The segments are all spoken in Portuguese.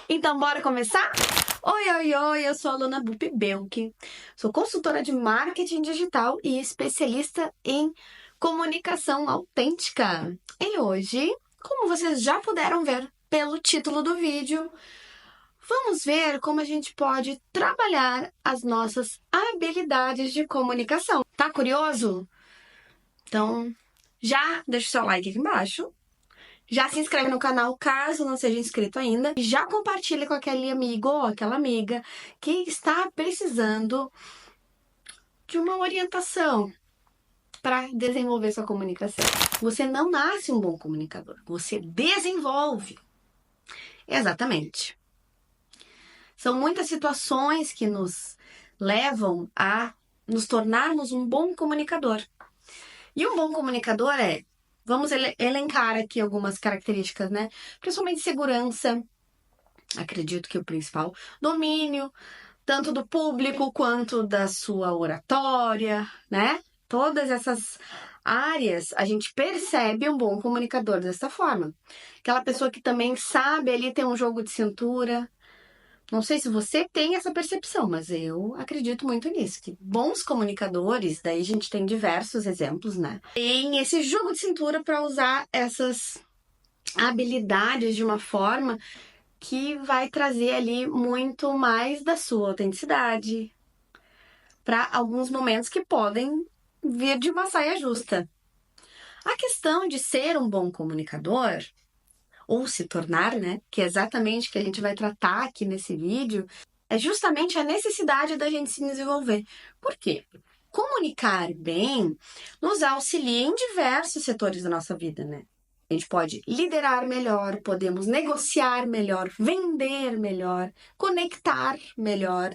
Então, bora começar? Oi, eu sou a Luna Bupi Belk, sou consultora de marketing digital e especialista em comunicação autêntica. E hoje, como vocês já puderam ver pelo título do vídeo, vamos ver como a gente pode trabalhar as nossas habilidades de comunicação. Tá curioso? Então, já deixa o seu like aqui embaixo. Já se inscreve no canal caso não seja inscrito ainda. E já compartilha com aquele amigo ou aquela amiga que está precisando de uma orientação para desenvolver sua comunicação. Você não nasce um bom comunicador, você desenvolve. Exatamente. São muitas situações que nos levam a nos tornarmos um bom comunicador. E um bom comunicador vamos elencar aqui algumas características, né? Principalmente segurança. Acredito que o principal domínio, tanto do público quanto da sua oratória, né? Todas essas áreas a gente percebe um bom comunicador dessa forma. Aquela pessoa que também sabe ali ter um jogo de cintura. Não sei se você tem essa percepção, mas eu acredito muito nisso, que bons comunicadores, daí a gente tem diversos exemplos, né? Tem esse jogo de cintura para usar essas habilidades de uma forma que vai trazer ali muito mais da sua autenticidade para alguns momentos que podem vir de uma saia justa. A questão de ser um bom comunicador, ou se tornar, né, que é exatamente o que a gente vai tratar aqui nesse vídeo, é justamente a necessidade da gente se desenvolver. Por quê? Comunicar bem nos auxilia em diversos setores da nossa vida, né? A gente pode liderar melhor, podemos negociar melhor, vender melhor, conectar melhor.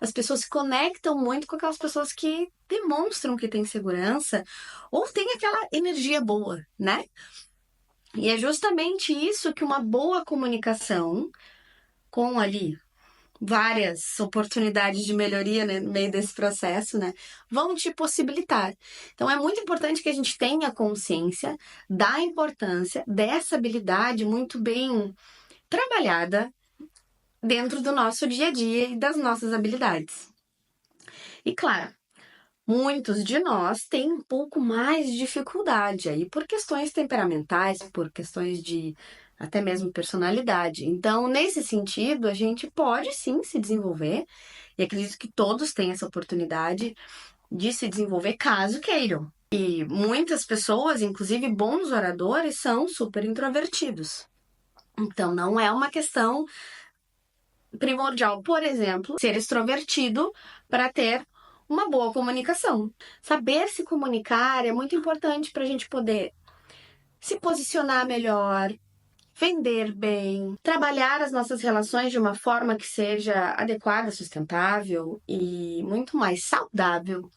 As pessoas se conectam muito com aquelas pessoas que demonstram que têm segurança ou têm aquela energia boa, né? E é justamente isso que uma boa comunicação, com ali várias oportunidades de melhoria, né, no meio desse processo, né, vão te possibilitar. Então, é muito importante que a gente tenha consciência da importância dessa habilidade muito bem trabalhada dentro do nosso dia a dia e das nossas habilidades. E claro, muitos de nós têm um pouco mais de dificuldade aí por questões temperamentais, por questões de até mesmo personalidade. Então, nesse sentido, a gente pode sim se desenvolver, e acredito que todos têm essa oportunidade de se desenvolver caso queiram. E muitas pessoas, inclusive bons oradores, são super introvertidos. Então, não é uma questão primordial, por exemplo, ser extrovertido para ter uma boa comunicação. Saber se comunicar é muito importante para a gente poder se posicionar melhor, vender bem, trabalhar as nossas relações de uma forma que seja adequada, sustentável e muito mais saudável.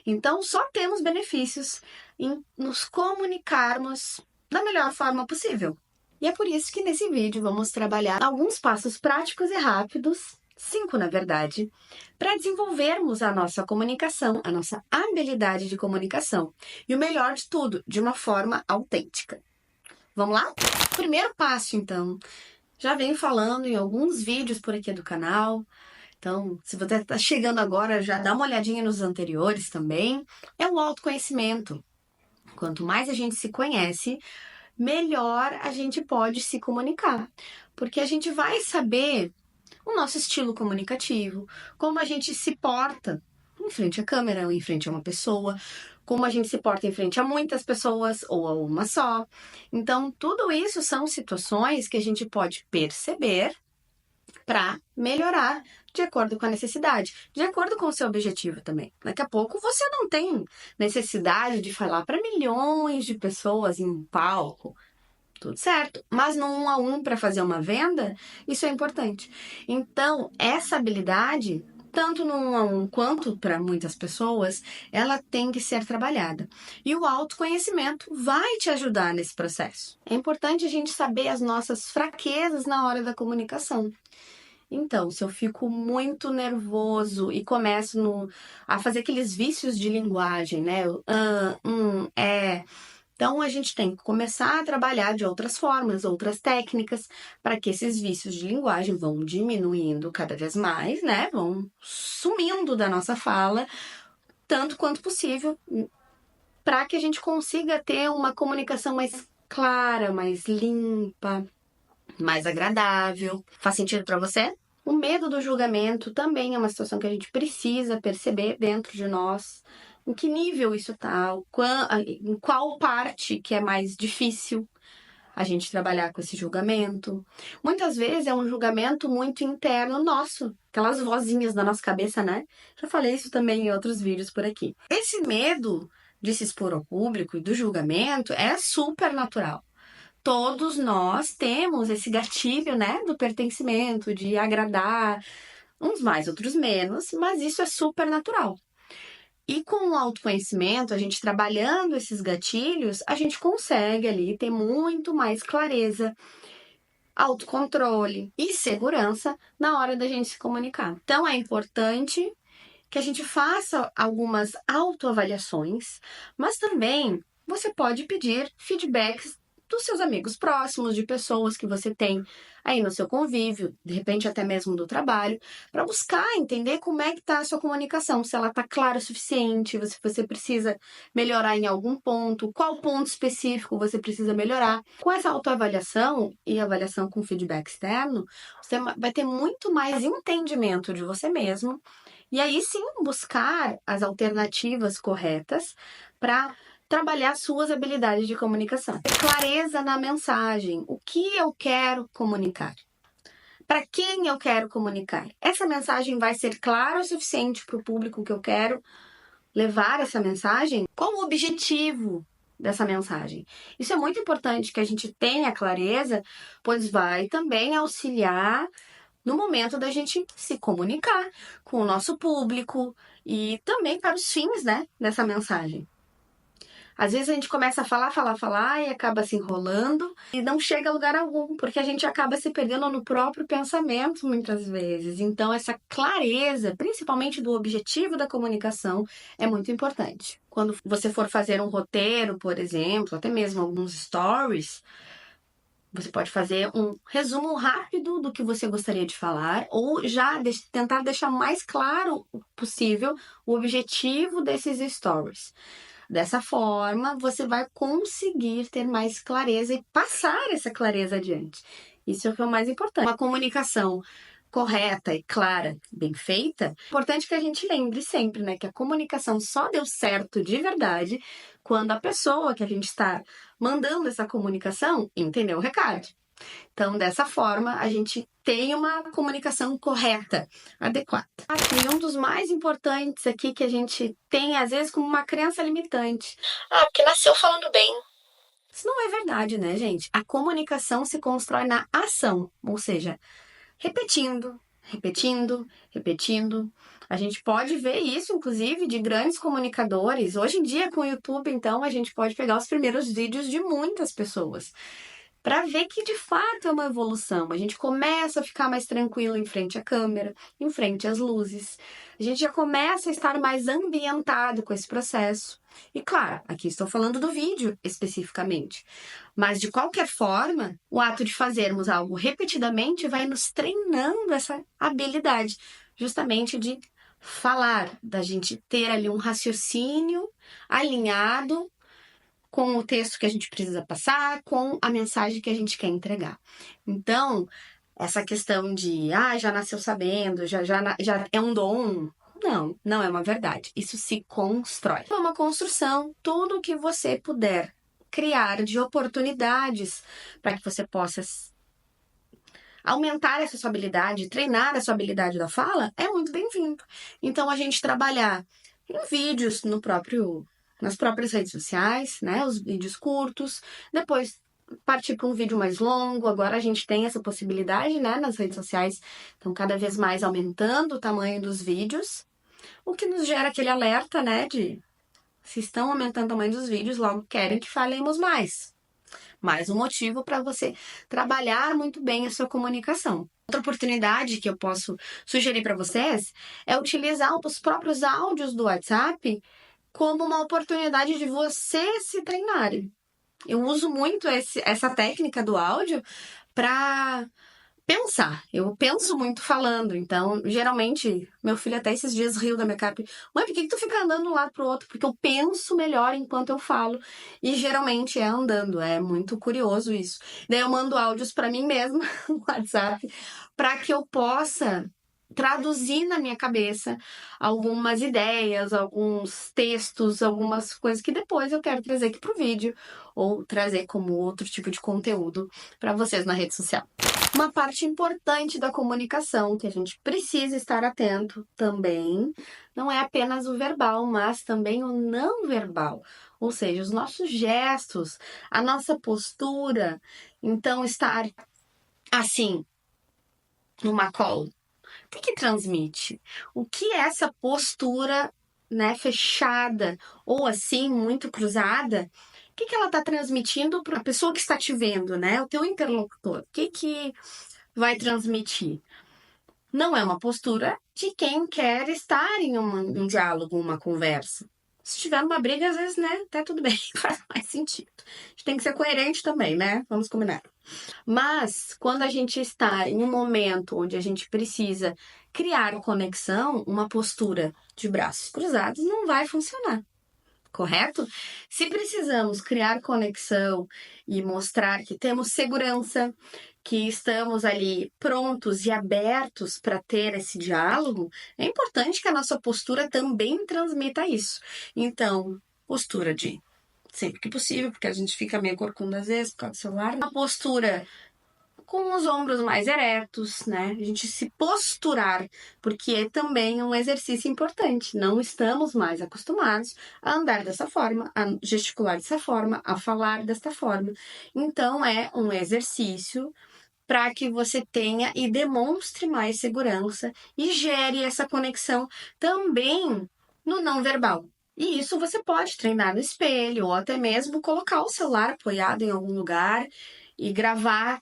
Então, só temos benefícios em nos comunicarmos da melhor forma possível. E é por isso que nesse vídeo vamos trabalhar alguns passos práticos e rápidos, 5 na verdade, para desenvolvermos a nossa comunicação, a nossa habilidade de comunicação. E o melhor de tudo, de uma forma autêntica. Vamos lá? Primeiro passo, então, já venho falando em alguns vídeos por aqui do canal. Então, se você está chegando agora, já dá uma olhadinha nos anteriores também. É o autoconhecimento. Quanto mais a gente se conhece, melhor a gente pode se comunicar. Porque a gente vai saber o nosso estilo comunicativo, como a gente se porta em frente à câmera ou em frente a uma pessoa, como a gente se porta em frente a muitas pessoas ou a uma só. Então, tudo isso são situações que a gente pode perceber para melhorar de acordo com a necessidade, de acordo com o seu objetivo também. Daqui a pouco você não tem necessidade de falar para milhões de pessoas em um palco, tudo certo, mas no 1 a 1 para fazer uma venda, isso é importante. Então, essa habilidade, tanto no 1 a 1 quanto para muitas pessoas, ela tem que ser trabalhada. E o autoconhecimento vai te ajudar nesse processo. É importante a gente saber as nossas fraquezas na hora da comunicação. Então, se eu fico muito nervoso e começo a fazer aqueles vícios de linguagem, né? Então, a gente tem que começar a trabalhar de outras formas, outras técnicas, para que esses vícios de linguagem vão diminuindo cada vez mais, né? Vão sumindo da nossa fala, tanto quanto possível, para que a gente consiga ter uma comunicação mais clara, mais limpa, mais agradável. Faz sentido para você? O medo do julgamento também é uma situação que a gente precisa perceber dentro de nós. Em que nível isso está? Em qual parte que é mais difícil a gente trabalhar com esse julgamento? Muitas vezes é um julgamento muito interno nosso, aquelas vozinhas da nossa cabeça, né? Já falei isso também em outros vídeos por aqui. Esse medo de se expor ao público e do julgamento é super natural. Todos nós temos esse gatilho, né, do pertencimento, de agradar, uns mais, outros menos, mas isso é super natural. E com o autoconhecimento, a gente trabalhando esses gatilhos, a gente consegue ali ter muito mais clareza, autocontrole e segurança na hora da gente se comunicar. Então é importante que a gente faça algumas autoavaliações, mas também você pode pedir feedbacks dos seus amigos próximos, de pessoas que você tem aí no seu convívio, de repente até mesmo do trabalho, para buscar entender como é que está a sua comunicação, se ela está clara o suficiente, se você precisa melhorar em algum ponto, qual ponto específico você precisa melhorar. Com essa autoavaliação e avaliação com feedback externo, você vai ter muito mais entendimento de você mesmo e aí sim buscar as alternativas corretas para trabalhar suas habilidades de comunicação. Clareza na mensagem. O que eu quero comunicar? Para quem eu quero comunicar? Essa mensagem vai ser clara o suficiente para o público que eu quero levar essa mensagem? Qual o objetivo dessa mensagem? Isso é muito importante que a gente tenha clareza, pois vai também auxiliar no momento da gente se comunicar com o nosso público e também para os fins, né, dessa mensagem. Às vezes a gente começa a falar e acaba se enrolando e não chega a lugar algum, porque a gente acaba se perdendo no próprio pensamento muitas vezes. Então, essa clareza, principalmente do objetivo da comunicação, é muito importante. Quando você for fazer um roteiro, por exemplo, até mesmo alguns stories, você pode fazer um resumo rápido do que você gostaria de falar ou já tentar deixar mais claro possível o objetivo desses stories. Dessa forma, você vai conseguir ter mais clareza e passar essa clareza adiante. Isso é o que é o mais importante. Uma comunicação correta e clara, bem feita, é importante que a gente lembre sempre, né, que a comunicação só deu certo de verdade quando a pessoa que a gente está mandando essa comunicação entendeu o recado. Então, dessa forma, a gente tem uma comunicação correta, adequada. E um dos mais importantes aqui que a gente tem, às vezes, como uma crença limitante. Ah, porque nasceu falando bem. Isso não é verdade, né, gente? A comunicação se constrói na ação, ou seja, repetindo, repetindo, repetindo. A gente pode ver isso, inclusive, de grandes comunicadores. Hoje em dia, com o YouTube, então, a gente pode pegar os primeiros vídeos de muitas pessoas para ver que de fato é uma evolução. A gente começa a ficar mais tranquilo em frente à câmera, em frente às luzes. A gente já começa a estar mais ambientado com esse processo. E claro, aqui estou falando do vídeo especificamente. Mas de qualquer forma, o ato de fazermos algo repetidamente vai nos treinando essa habilidade, justamente de falar, da gente ter ali um raciocínio alinhado com o texto que a gente precisa passar, com a mensagem que a gente quer entregar. Então, essa questão de, já nasceu sabendo, já é um dom, não é uma verdade. Isso se constrói. É uma construção, tudo que você puder criar de oportunidades para que você possa aumentar essa sua habilidade, treinar a sua habilidade da fala, é muito bem-vindo. Então, a gente trabalhar em vídeos nas próprias redes sociais, né? Os vídeos curtos, depois partir para um vídeo mais longo. Agora a gente tem essa possibilidade, né? Nas redes sociais, então cada vez mais aumentando o tamanho dos vídeos, o que nos gera aquele alerta, né? De se estão aumentando o tamanho dos vídeos, logo querem que falemos mais. Mais um motivo para você trabalhar muito bem a sua comunicação. Outra oportunidade que eu posso sugerir para vocês é utilizar os próprios áudios do WhatsApp como uma oportunidade de você se treinarem. Eu uso muito essa técnica do áudio para pensar. Eu penso muito falando, então, geralmente, meu filho até esses dias riu da minha cara. Mãe, por que tu fica andando de um lado pro outro? Porque eu penso melhor enquanto eu falo. E geralmente é andando, é muito curioso isso. Daí eu mando áudios para mim mesma no WhatsApp, para que eu possa traduzir na minha cabeça algumas ideias, alguns textos, algumas coisas que depois eu quero trazer aqui pro vídeo ou trazer como outro tipo de conteúdo para vocês na rede social. Uma parte importante da comunicação que a gente precisa estar atento também não é apenas o verbal, mas também o não verbal, ou seja, os nossos gestos, a nossa postura. Então, estar assim, numa call, o que transmite? O que é essa postura, né, fechada ou assim, muito cruzada? O que ela está transmitindo para a pessoa que está te vendo, né? O teu interlocutor. O que vai transmitir? Não é uma postura de quem quer estar em um diálogo, uma conversa. Se tiver uma briga, às vezes, né, até tudo bem, faz mais sentido. A gente tem que ser coerente também, né? Vamos combinar. Mas, quando a gente está em um momento onde a gente precisa criar conexão, uma postura de braços cruzados não vai funcionar. Correto? Se precisamos criar conexão e mostrar que temos segurança, que estamos ali prontos e abertos para ter esse diálogo, é importante que a nossa postura também transmita isso. Então, postura de sempre que possível, porque a gente fica meio corcunda às vezes por causa do celular, uma postura com os ombros mais eretos, né? A gente se posturar, porque é também um exercício importante. Não estamos mais acostumados a andar dessa forma, a gesticular dessa forma, a falar desta forma. Então, é um exercício para que você tenha e demonstre mais segurança e gere essa conexão também no não verbal. E isso você pode treinar no espelho ou até mesmo colocar o celular apoiado em algum lugar e gravar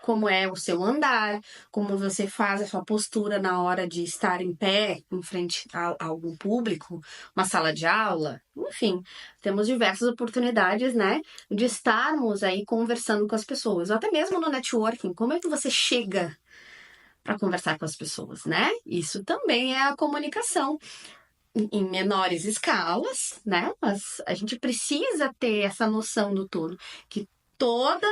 como é o seu andar, como você faz a sua postura na hora de estar em pé em frente a algum público, uma sala de aula, enfim, temos diversas oportunidades, né, de estarmos aí conversando com as pessoas, ou até mesmo no networking, como é que você chega para conversar com as pessoas, né? Isso também é a comunicação em menores escalas, né? Mas a gente precisa ter essa noção do todo, que toda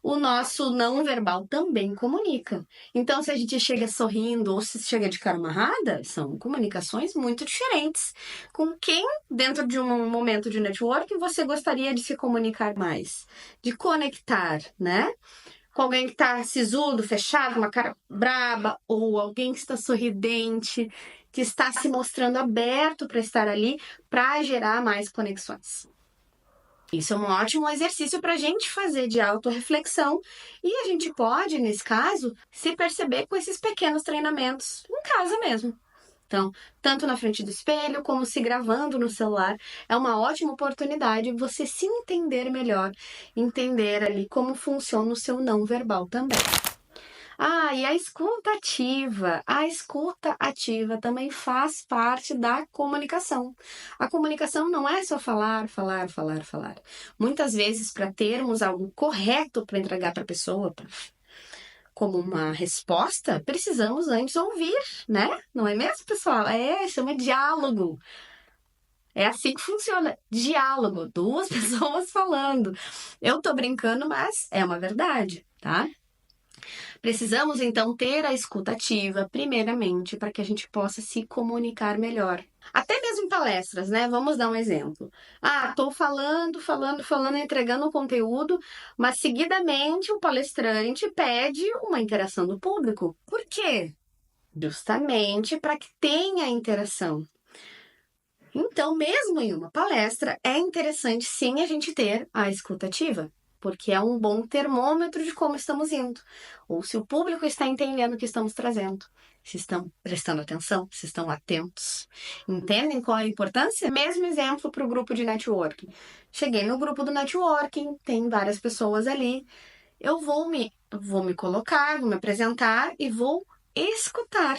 o nosso não verbal também comunica. Então, se a gente chega sorrindo ou se chega de cara amarrada, são comunicações muito diferentes. Com quem, dentro de um momento de network, você gostaria de se comunicar mais? De conectar, né? Com alguém que está sisudo, fechado, uma cara braba, ou alguém que está sorridente, que está se mostrando aberto para estar ali, para gerar mais conexões. Isso é um ótimo exercício para a gente fazer de autorreflexão e a gente pode, nesse caso, se perceber com esses pequenos treinamentos em casa mesmo. Então, tanto na frente do espelho como se gravando no celular, é uma ótima oportunidade você se entender melhor, entender ali como funciona o seu não verbal também. Ah, e a escuta ativa. A escuta ativa também faz parte da comunicação. A comunicação não é só falar, falar, falar, falar. Muitas vezes, para termos algo correto para entregar para a pessoa, como uma resposta, precisamos antes ouvir, né? Não é mesmo, pessoal? Chama diálogo. É assim que funciona. Diálogo. Duas pessoas falando. Eu tô brincando, mas é uma verdade, tá? Precisamos, então, ter a escuta ativa, primeiramente, para que a gente possa se comunicar melhor. Até mesmo em palestras, né? Vamos dar um exemplo. Ah, estou falando, entregando o conteúdo, mas seguidamente o palestrante pede uma interação do público. Por quê? Justamente para que tenha interação. Então, mesmo em uma palestra, é interessante sim a gente ter a escuta ativa, porque é um bom termômetro de como estamos indo, ou se o público está entendendo o que estamos trazendo, se estão prestando atenção, se estão atentos. Entendem qual é a importância? Mesmo exemplo para o grupo de networking. Cheguei no grupo do networking, tem várias pessoas ali, eu vou me colocar, vou me apresentar e vou escutar,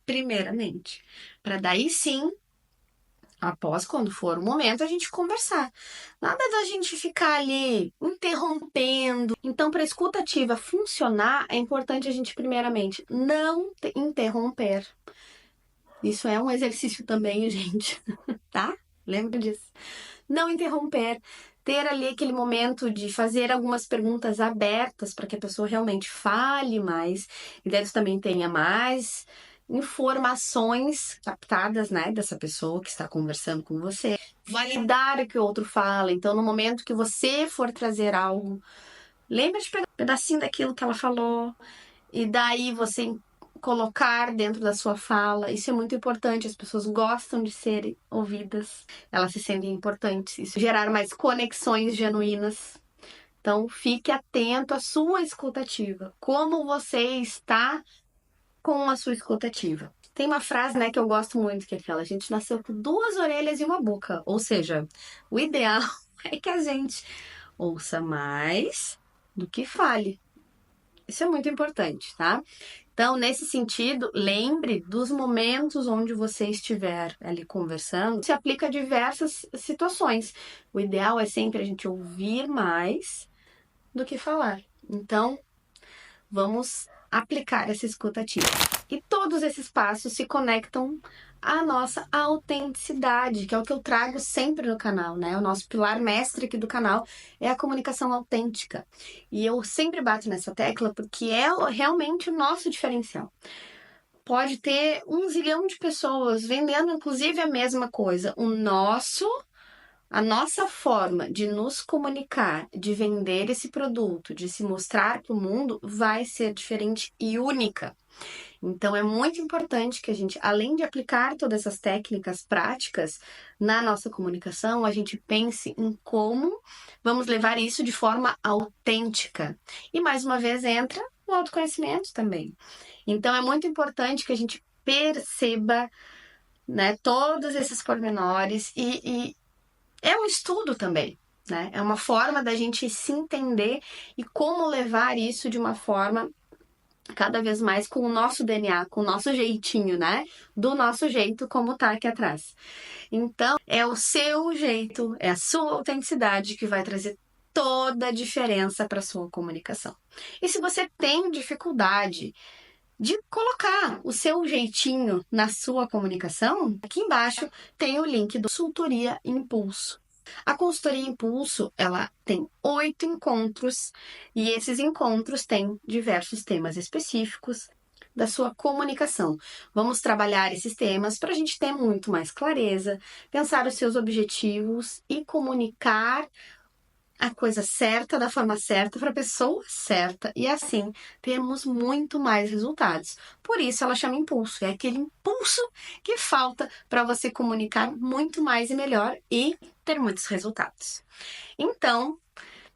primeiramente, para daí sim após, quando for o momento, a gente conversar. Nada da gente ficar ali interrompendo. Então, para a escuta ativa funcionar, é importante a gente, primeiramente, não interromper. Isso é um exercício também, gente, tá? Lembra disso. Não interromper, ter ali aquele momento de fazer algumas perguntas abertas para que a pessoa realmente fale mais e daí você também tenha mais informações captadas, né, dessa pessoa que está conversando com você. Validar o que o outro fala. Então, no momento que você for trazer algo, lembra de pegar um pedacinho daquilo que ela falou e daí você colocar dentro da sua fala. Isso é muito importante. As pessoas gostam de serem ouvidas. Elas se sentem importantes. Isso gerar mais conexões genuínas. Então, fique atento à sua escutativa. Como você está com a sua escutativa. Tem uma frase, né, que eu gosto muito, que é aquela: a gente nasceu com duas orelhas e uma boca. Ou seja, o ideal é que a gente ouça mais do que fale. Isso é muito importante, tá? Então, nesse sentido, lembre dos momentos onde você estiver ali conversando. Se aplica a diversas situações. O ideal é sempre a gente ouvir mais do que falar. Então, vamos aplicar essa escuta ativa. E todos esses passos se conectam à nossa autenticidade, que é o que eu trago sempre no canal, né? O nosso pilar mestre aqui do canal é a comunicação autêntica. E eu sempre bato nessa tecla porque é realmente o nosso diferencial. Pode ter 1 zilhão de pessoas vendendo, inclusive, a mesma coisa. A nossa forma de nos comunicar, de vender esse produto, de se mostrar para o mundo, vai ser diferente e única. Então, é muito importante que a gente, além de aplicar todas essas técnicas práticas na nossa comunicação, a gente pense em como vamos levar isso de forma autêntica. E, mais uma vez, entra o autoconhecimento também. Então, é muito importante que a gente perceba, né, todos esses pormenores e é um estudo também, né? É uma forma da gente se entender e como levar isso de uma forma cada vez mais com o nosso DNA, com o nosso jeitinho, né? Do nosso jeito, como tá aqui atrás. Então, é o seu jeito, é a sua autenticidade que vai trazer toda a diferença para sua comunicação. E se você tem dificuldade de colocar o seu jeitinho na sua comunicação, aqui embaixo tem o link do Consultoria Impulso. A Consultoria Impulso, ela tem 8 encontros e esses encontros têm diversos temas específicos da sua comunicação. Vamos trabalhar esses temas para a gente ter muito mais clareza, pensar os seus objetivos e comunicar a coisa certa, da forma certa, para a pessoa certa, e assim termos muito mais resultados. Por isso ela chama impulso, é aquele impulso que falta para você comunicar muito mais e melhor e ter muitos resultados. Então,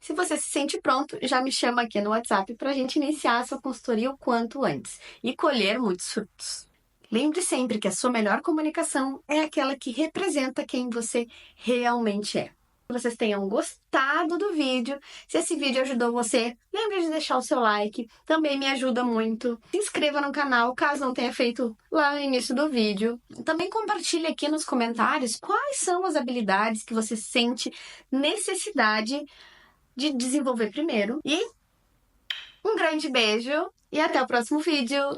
se você se sente pronto, já me chama aqui no WhatsApp para a gente iniciar a sua consultoria o quanto antes e colher muitos frutos. Lembre sempre que a sua melhor comunicação é aquela que representa quem você realmente é. Vocês tenham gostado do vídeo. Se esse vídeo ajudou você, lembre de deixar o seu like, também me ajuda muito. Se inscreva no canal, caso não tenha feito lá no início do vídeo. Também compartilhe aqui nos comentários quais são as habilidades que você sente necessidade de desenvolver primeiro. E um grande beijo e até o próximo vídeo!